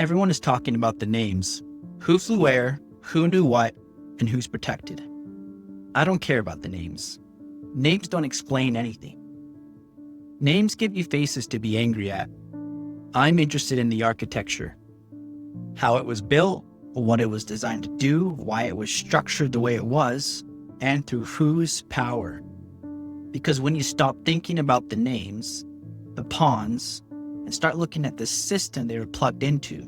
Everyone is talking about the names. Who flew where, who knew what, and who's protected. I don't care about the names. Names don't explain anything. Names give you faces to be angry at. I'm interested in the architecture. How it was built, what it was designed to do, why it was structured the way it was, and through whose power. Because when you stop thinking about the names, the pawns, and start looking at the system they were plugged into,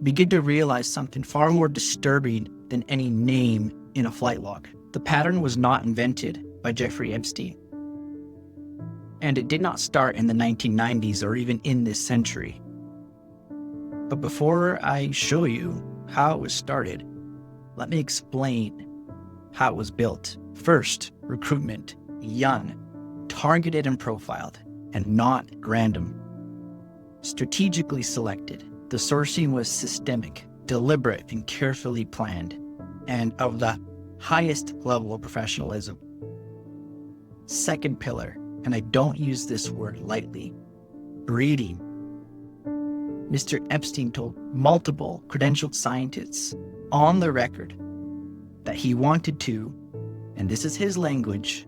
begin to realize something far more disturbing than any name in a flight log. The pattern was not invented by Jeffrey Epstein. And it did not start in the 1990s or even in this century. But before I show you how it was started, let me explain how it was built. First, recruitment, young, targeted and profiled, and not random. Strategically selected, the sourcing was systemic, deliberate, and carefully planned, and of the highest level of professionalism. Second pillar, and I don't use this word lightly, breeding. Mr. Epstein told multiple credentialed scientists on the record that he wanted to, and this is his language,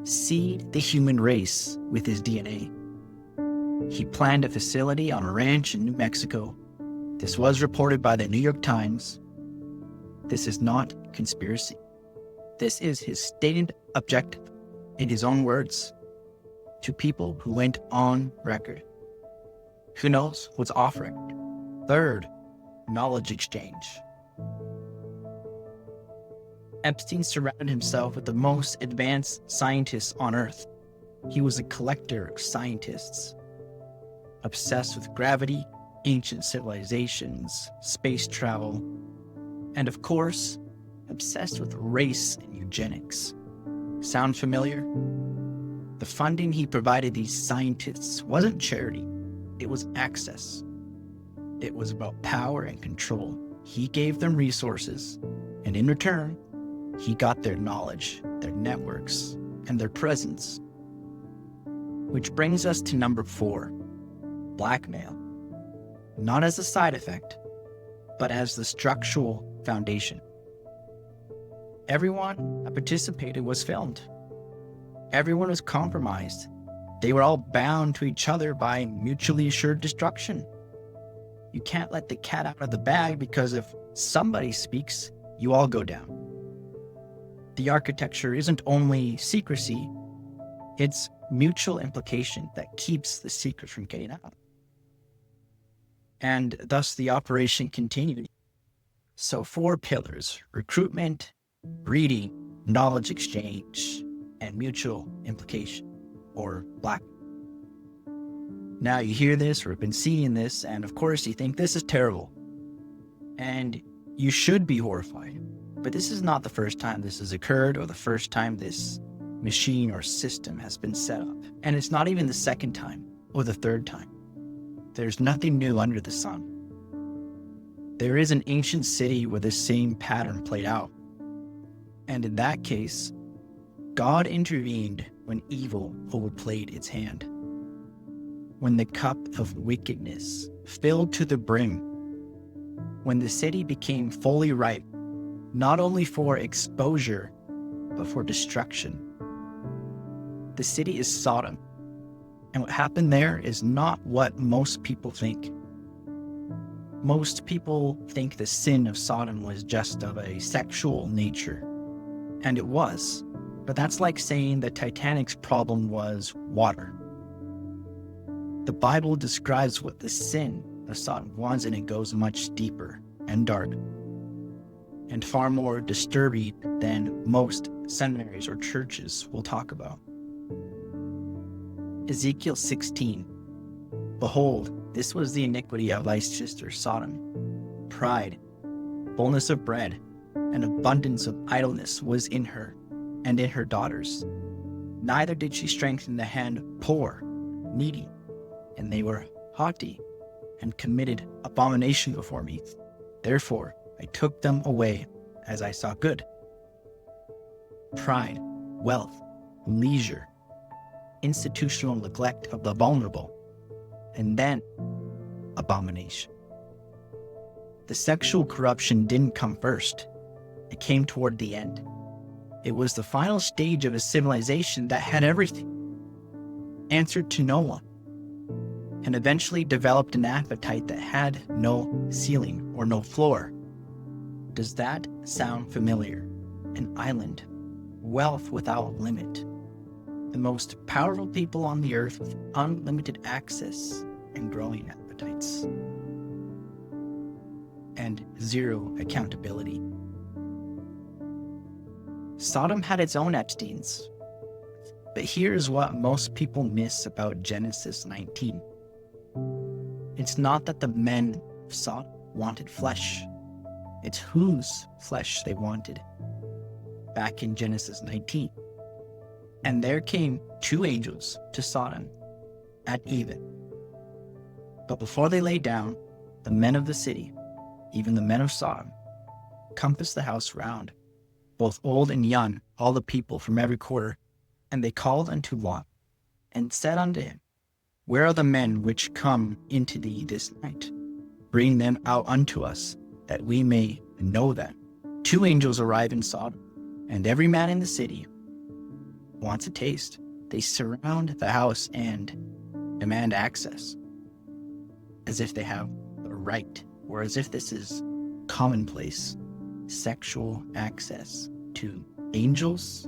seed the human race with his DNA. He planned a facility on a ranch in New Mexico. This was reported by the New York Times. This is not conspiracy. This is his stated objective, in his own words, to people who went on record. Who knows what's off record? Third, knowledge exchange. Epstein surrounded himself with the most advanced scientists on Earth. He was a collector of scientists, obsessed with gravity, ancient civilizations, space travel, and of course, obsessed with race and eugenics. Sound familiar? The funding he provided these scientists wasn't charity, it was access. It was about power and control. He gave them resources, and in return, he got their knowledge, their networks, and their presence. Which brings us to number 4, blackmail. Not as a side effect, but as the structural foundation. Everyone that participated was filmed. Everyone was compromised. They were all bound to each other by mutually assured destruction. You can't let the cat out of the bag, because if somebody speaks, you all go down. The architecture isn't only secrecy, it's mutual implication that keeps the secret from getting out. And thus the operation continued. So 4 pillars: recruitment, breeding, knowledge exchange, and mutual implication, or black. Now you hear this or have been seeing this, and of course you think this is terrible. And you should be horrified. But this is not the first time this has occurred, or the first time this machine or system has been set up. And it's not even the second time or the third time. There's nothing new under the sun. There is an ancient city where the same pattern played out. And in that case, God intervened when evil overplayed its hand. When the cup of wickedness filled to the brim. When the city became fully ripe, not only for exposure, but for destruction. The city is Sodom. And what happened there is not what most people think. Most people think the sin of Sodom was just of a sexual nature. And it was. But that's like saying the Titanic's problem was water. The Bible describes what the sin of Sodom was, and it goes much deeper and darker, and far more disturbing than most seminaries or churches will talk about. Ezekiel 16. Behold, this was the iniquity of thy sister Sodom. Pride, fullness of bread, and abundance of idleness was in her, and in her daughters. Neither did she strengthen the hand of poor, needy, and they were haughty, and committed abomination before me. Therefore I took them away as I saw good. Pride, wealth, leisure, institutional neglect of the vulnerable. And then abomination. The sexual corruption didn't come first. It came toward the end. It was the final stage of a civilization that had everything, answered to no one, and eventually developed an appetite that had no ceiling or no floor. Does that sound familiar? An island, wealth without limit, the most powerful people on the earth with unlimited access and growing appetites, and zero accountability. Sodom had its own Epsteins, but here's what most people miss about Genesis 19. It's not that the men of Sodom wanted flesh. It's whose flesh they wanted. Back in Genesis 19. And there came 2 angels to Sodom at even. But before they lay down, the men of the city, even the men of Sodom, compassed the house round, both old and young, all the people from every quarter. And they called unto Lot, and said unto him, Where are the men which come into thee this night? Bring them out unto us, that we may know them. 2 angels arrive in Sodom, and every man in the city wants a taste. They surround the house and demand access, as if they have the right, or as if this is commonplace. Sexual access to angels?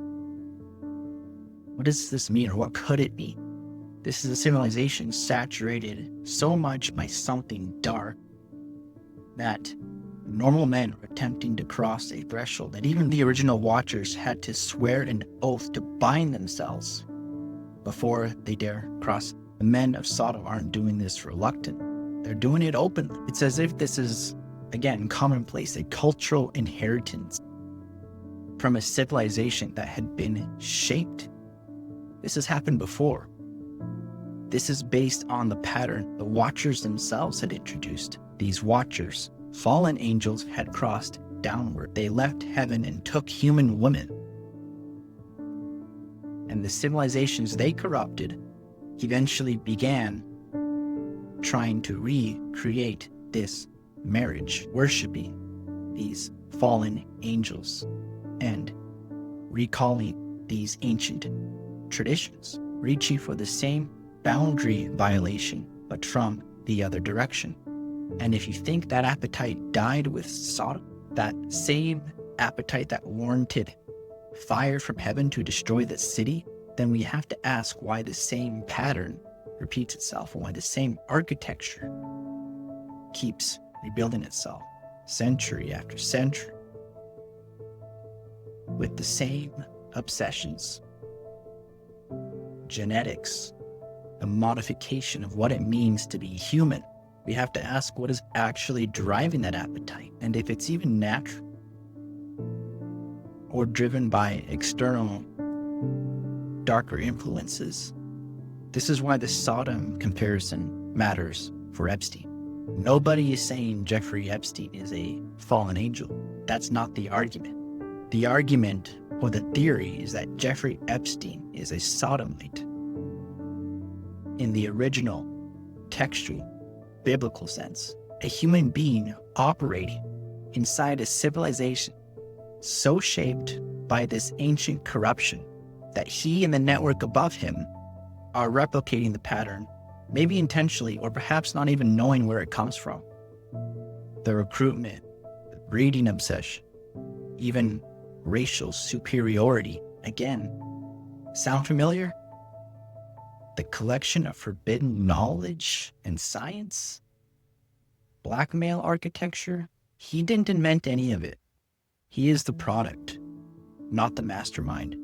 What does this mean, or what could it mean? This is a civilization saturated so much by something dark that normal men are attempting to cross a threshold that even the original watchers had to swear an oath to bind themselves before they dare cross. The men of Sodom aren't doing this reluctant. They're doing it openly. It's as if this is, again, commonplace, a cultural inheritance from a civilization that had been shaped. This has happened before. This is based on the pattern the watchers themselves had introduced. These watchers, fallen angels, had crossed downward. They left heaven and took human women. And the civilizations they corrupted eventually began trying to recreate this marriage, worshiping these fallen angels and recalling these ancient traditions, reaching for the same boundary violation, but from the other direction. And if you think that appetite died with Sodom, that same appetite that warranted fire from heaven to destroy the city, then we have to ask why the same pattern repeats itself, and why the same architecture keeps rebuilding itself century after century with the same obsessions. Genetics, the modification of what it means to be human. We have to ask what is actually driving that appetite, and if it's even natural or driven by external darker influences. This is why the Sodom comparison matters for Epstein. Nobody is saying Jeffrey Epstein is a fallen angel. That's not the argument. The argument or the theory is that Jeffrey Epstein is a sodomite in the original textual biblical sense, a human being operating inside a civilization so shaped by this ancient corruption that he and the network above him are replicating the pattern, maybe intentionally or perhaps not even knowing where it comes from. The recruitment, the breeding obsession, even racial superiority. Again, sound familiar? The collection of forbidden knowledge and science? Blackmail architecture? He didn't invent any of it. He is the product, not the mastermind.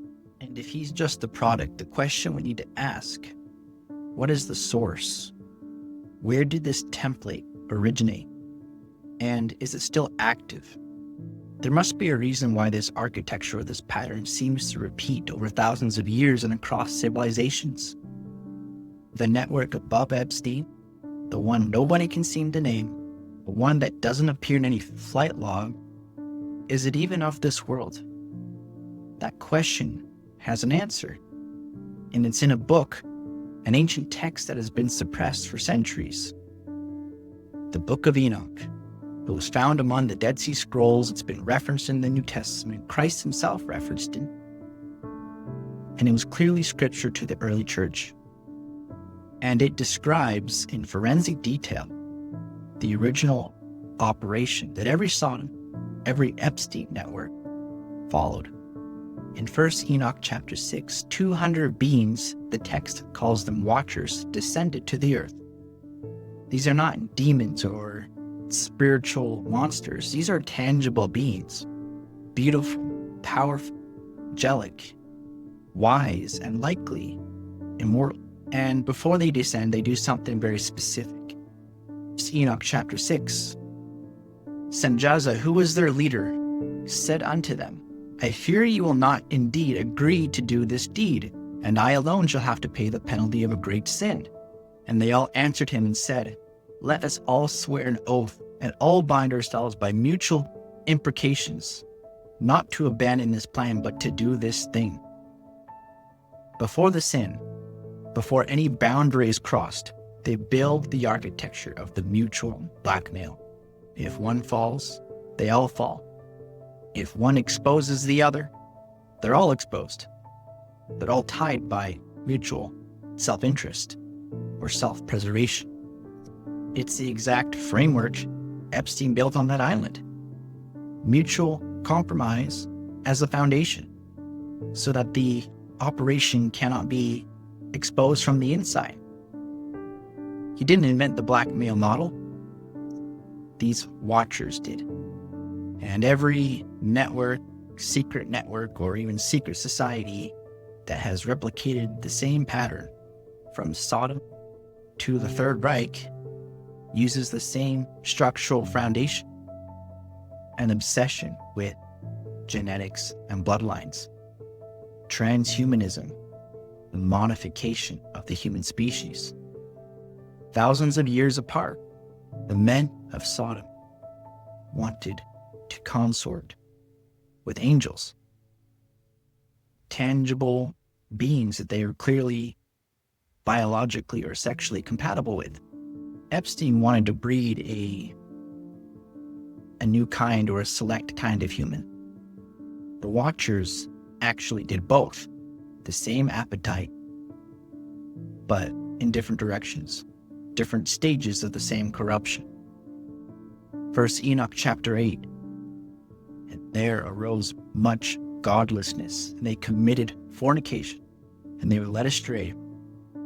And if he's just the product, the question we need to ask, what is the source? Where did this template originate? And is it still active? There must be a reason why this architecture or this pattern seems to repeat over thousands of years and across civilizations. The network above Epstein, the one nobody can seem to name, the one that doesn't appear in any flight log, is it even of this world? That question has an answer, and it's in a book, an ancient text that has been suppressed for centuries. the Book of Enoch. It was found among the Dead Sea Scrolls. It's been referenced in the New Testament. Christ himself referenced it. And it was clearly scripture to the early church. And it describes in forensic detail the original operation that every Sodom, every Epstein network followed. In 1 Enoch chapter 6, 200 beings, the text calls them watchers, descended to the earth. These are not demons or spiritual monsters. These are tangible beings, beautiful, powerful, angelic, wise, and likely immortal. And before they descend, they do something very specific. Enoch chapter 6, Semjaza, who was their leader, said unto them, I fear you will not indeed agree to do this deed, and I alone shall have to pay the penalty of a great sin. And they all answered him and said, Let us all swear an oath, and all bind ourselves by mutual imprecations, not to abandon this plan, but to do this thing. Before the sin, before any boundary is crossed, they build the architecture of the mutual blackmail. If one falls, they all fall. If one exposes the other, they're all exposed. They're all tied by mutual self-interest or self-preservation. It's the exact framework Epstein built on that island. Mutual compromise as a foundation so that the operation cannot be exposed from the inside. He didn't invent the blackmail model. These watchers did. And every network, secret network, or even secret society that has replicated the same pattern from Sodom to the Third Reich uses the same structural foundation, an obsession with genetics and bloodlines, transhumanism, the modification of the human species. Thousands of years apart, the men of Sodom wanted to consort with angels, tangible beings that they are clearly biologically or sexually compatible with. Epstein wanted to breed a new kind or a select kind of human. The Watchers actually did both, the same appetite, but in different directions, different stages of the same corruption. 1 Enoch chapter 8, and there arose much godlessness, and they committed fornication, and they were led astray,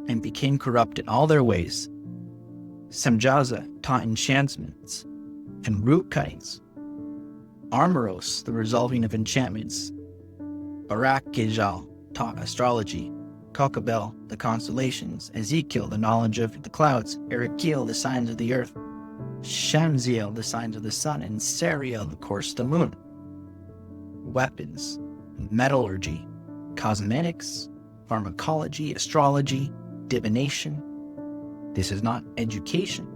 and became corrupt in all their ways. Semjaza taught enchantments and root cuttings. Armoros, the resolving of enchantments. Barak-Gejal taught astrology. Kokabel, the constellations. Ezekiel, the knowledge of the clouds. Erekiel, the signs of the earth. Shamziel, the signs of the sun. And Sariel, the course of the moon. Weapons, metallurgy, cosmetics, pharmacology, astrology, divination. This is not education.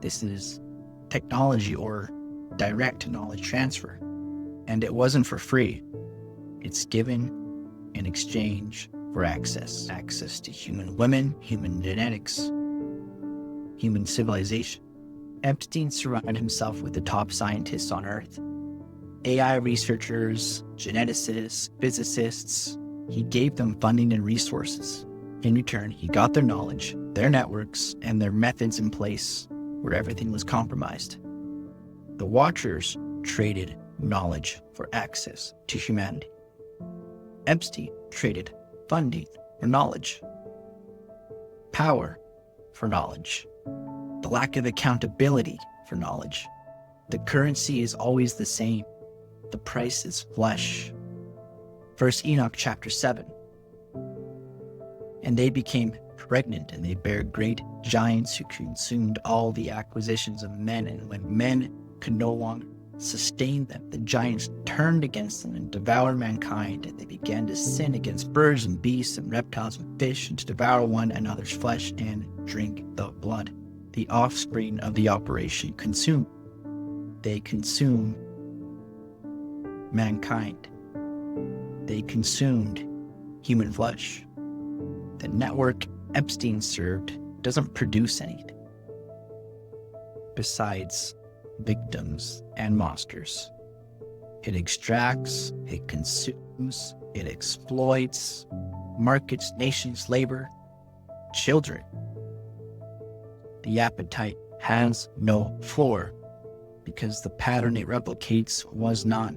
This is technology or direct knowledge transfer. And it wasn't for free. It's given in exchange for access. Access to human women, human genetics, human civilization. Epstein surrounded himself with the top scientists on Earth. AI researchers, geneticists, physicists. He gave them funding and resources. In return, he got their knowledge, their networks, and their methods in place where everything was compromised. The Watchers traded knowledge for access to humanity. Epstein traded funding for knowledge, power for knowledge, the lack of accountability for knowledge. The currency is always the same. The price is flesh. 1 Enoch chapter 7. And they became pregnant, and they bare great giants who consumed all the acquisitions of men. And when men could no longer sustain them, the giants turned against them and devoured mankind. And they began to sin against birds and beasts and reptiles and fish, and to devour one another's flesh and drink the blood. The offspring of the operation consumed. They consumed mankind. They consumed human flesh. The network Epstein served doesn't produce anything. besides victims and monsters. It extracts, it consumes, it exploits, markets nations' labor, children. The appetite has no floor because the pattern it replicates was not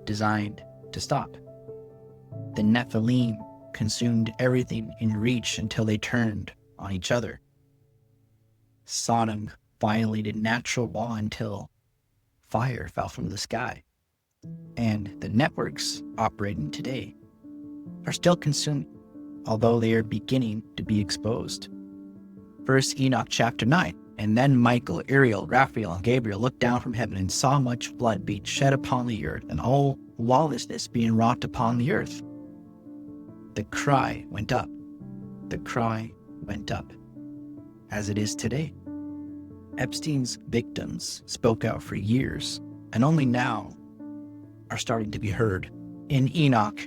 designed to stop. The Nephilim consumed everything in reach until they turned on each other. Sodom violated natural law until fire fell from the sky. And the networks operating today are still consuming, although they are beginning to be exposed. First Enoch chapter 9. And then Michael, Uriel, Raphael, and Gabriel looked down from heaven and saw much blood being shed upon the earth, and all lawlessness being wrought upon the earth. The cry went up. The cry went up, as it is today. Epstein's victims spoke out for years, and only now are starting to be heard. In Enoch,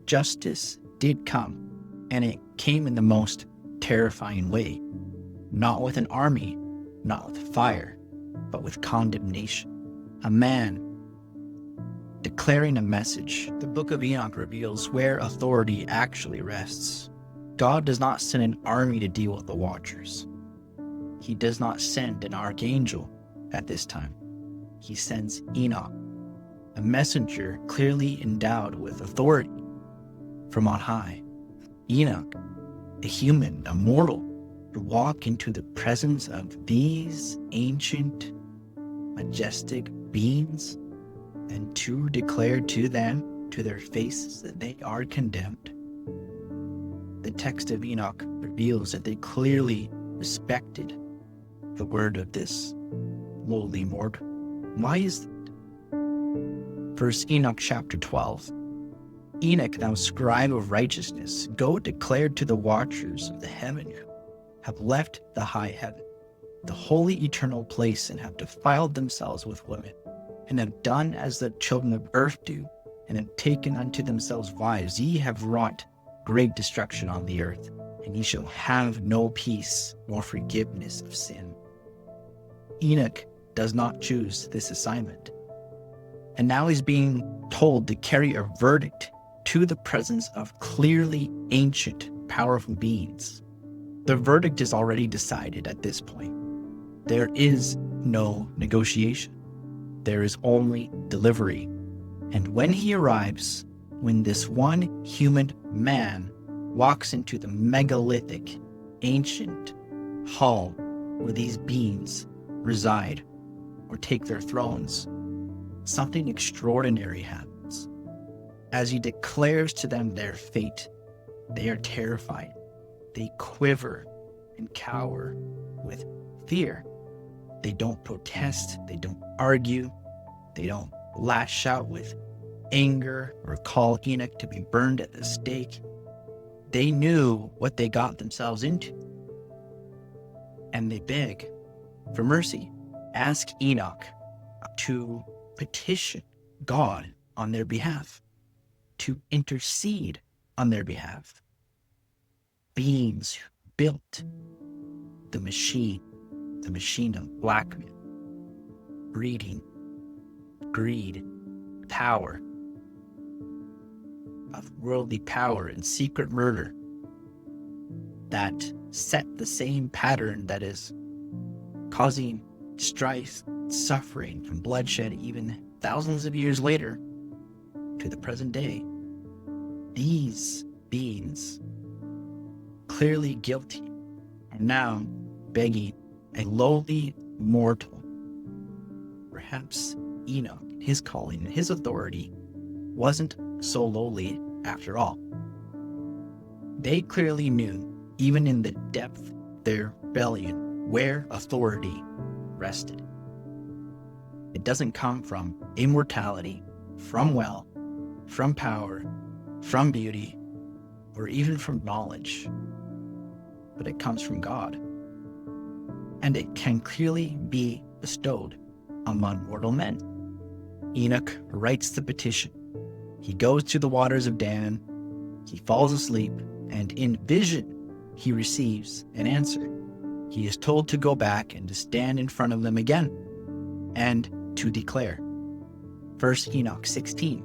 justice did come, and it came in the most terrifying way. Not with an army, not with fire, but with condemnation. A man declaring a message. The Book of Enoch reveals where authority actually rests. God does not send an army to deal with the Watchers. He does not send an archangel at this time. He sends Enoch, a messenger clearly endowed with authority from on high. Enoch, a human, a mortal, to walk into the presence of these ancient, majestic beings and to declare to them, to their faces, that they are condemned. The text of Enoch reveals that they clearly respected the word of this lowly mortal. Why is that? First Enoch chapter 12. Enoch, thou scribe of righteousness, go declare to the watchers of the heaven who have left the high heaven, the holy eternal place, and have defiled themselves with women, and have done as the children of earth do, and have taken unto themselves wives. Ye have wrought great destruction on the earth, and ye shall have no peace nor forgiveness of sin. Enoch does not choose this assignment, and now he's being told to carry a verdict to the presence of clearly ancient, powerful beings. The verdict is already decided at this point. There is no negotiation. There is only delivery. And when he arrives, when this one human man walks into the megalithic, ancient hall where these beings reside or take their thrones, something extraordinary happens. As he declares to them their fate, they are terrified. They quiver and cower with fear. They don't protest. They don't argue. They don't lash out with anger or call Enoch to be burned at the stake. They knew what they got themselves into. And they beg for mercy. Ask Enoch to petition God on their behalf, to intercede on their behalf. Beings who built the machine of blackmail, breeding, greed, power, of worldly power and secret murder that set the same pattern that is causing strife, suffering, and bloodshed even thousands of years later to the present day. These beings, clearly guilty, are now begging a lowly mortal, perhaps Enoch, his calling, his authority, wasn't so lowly after all. They clearly knew, even in the depth of their rebellion, where authority rested. It doesn't come from immortality, from wealth, from power, from beauty, or even from knowledge, but it comes from God. And it can clearly be bestowed among mortal men. Enoch writes the petition. He goes to the waters of Dan. He falls asleep, and in vision, he receives an answer. he is told to go back and to stand in front of them again and to declare. 1 Enoch 16.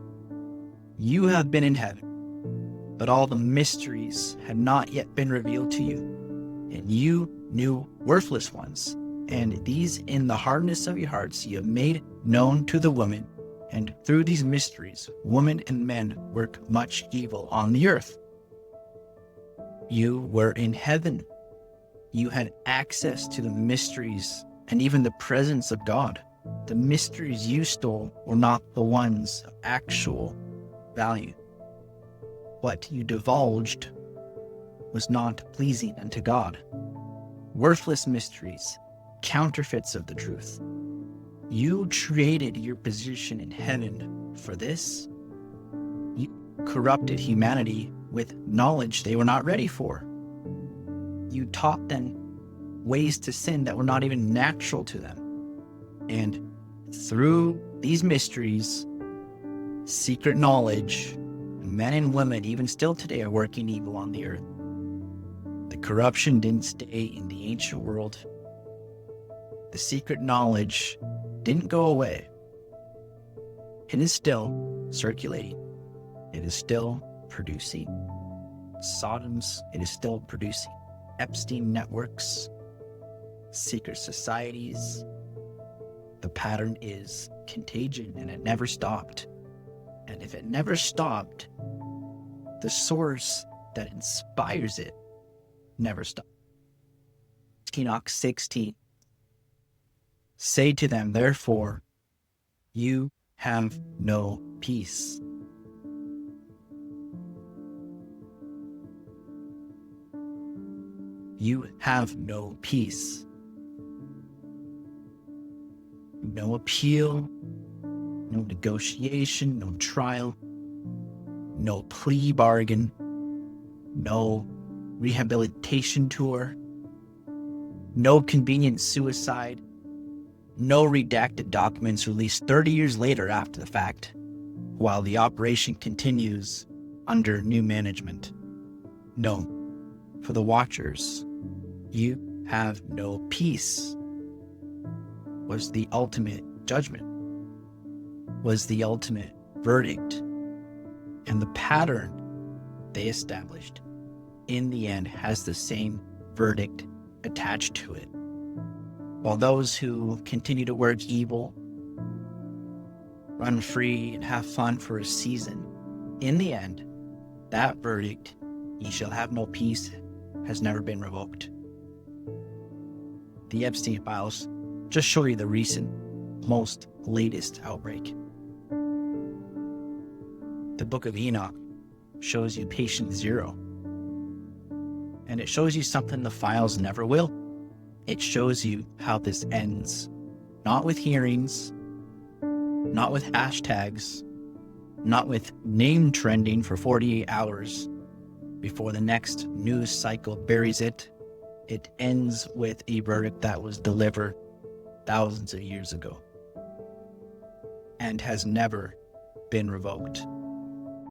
You have been in heaven, but all the mysteries had not yet been revealed to you, and you knew worthless ones, and these in the hardness of your hearts you have made known to the woman, and through these mysteries women and men work much evil on the earth. You were in heaven. You had access to the mysteries and even the presence of God. The mysteries you stole were not the ones of actual value. What you divulged was not pleasing unto God. Worthless mysteries, counterfeits of the truth. You traded your position in heaven for this. You corrupted humanity with knowledge they were not ready for. You taught them ways to sin that were not even natural to them. And through these mysteries, secret knowledge, men and women, even still today, are working evil on the earth. The corruption didn't stay in the ancient world. The secret knowledge didn't go away. It is still circulating. It is still producing. Sodoms, it is still producing. Epstein networks, secret societies. The pattern is contagion, and it never stopped. And if it never stopped, the source that inspires it never stopped. Enoch 16. Say to them, therefore, you have no peace. You have no peace. No appeal, no negotiation, no trial, no plea bargain, no rehabilitation tour, no convenient suicide, no redacted documents released 30 years later after the fact, while the operation continues under new management. No, for the watchers, you have no peace. Was the ultimate judgment, was the ultimate verdict, and the pattern they established in the end has the same verdict attached to it. While those who continue to work evil, run free, and have fun for a season, in the end, that verdict, ye shall have no peace, has never been revoked. The Epstein files just show you the recent, most latest outbreak. The Book of Enoch shows you patient zero. And it shows you something the files never will. It shows you how this ends. Not with hearings, not with hashtags, not with name trending for 48 hours before the next news cycle buries it. It ends with a verdict that was delivered thousands of years ago and has never been revoked.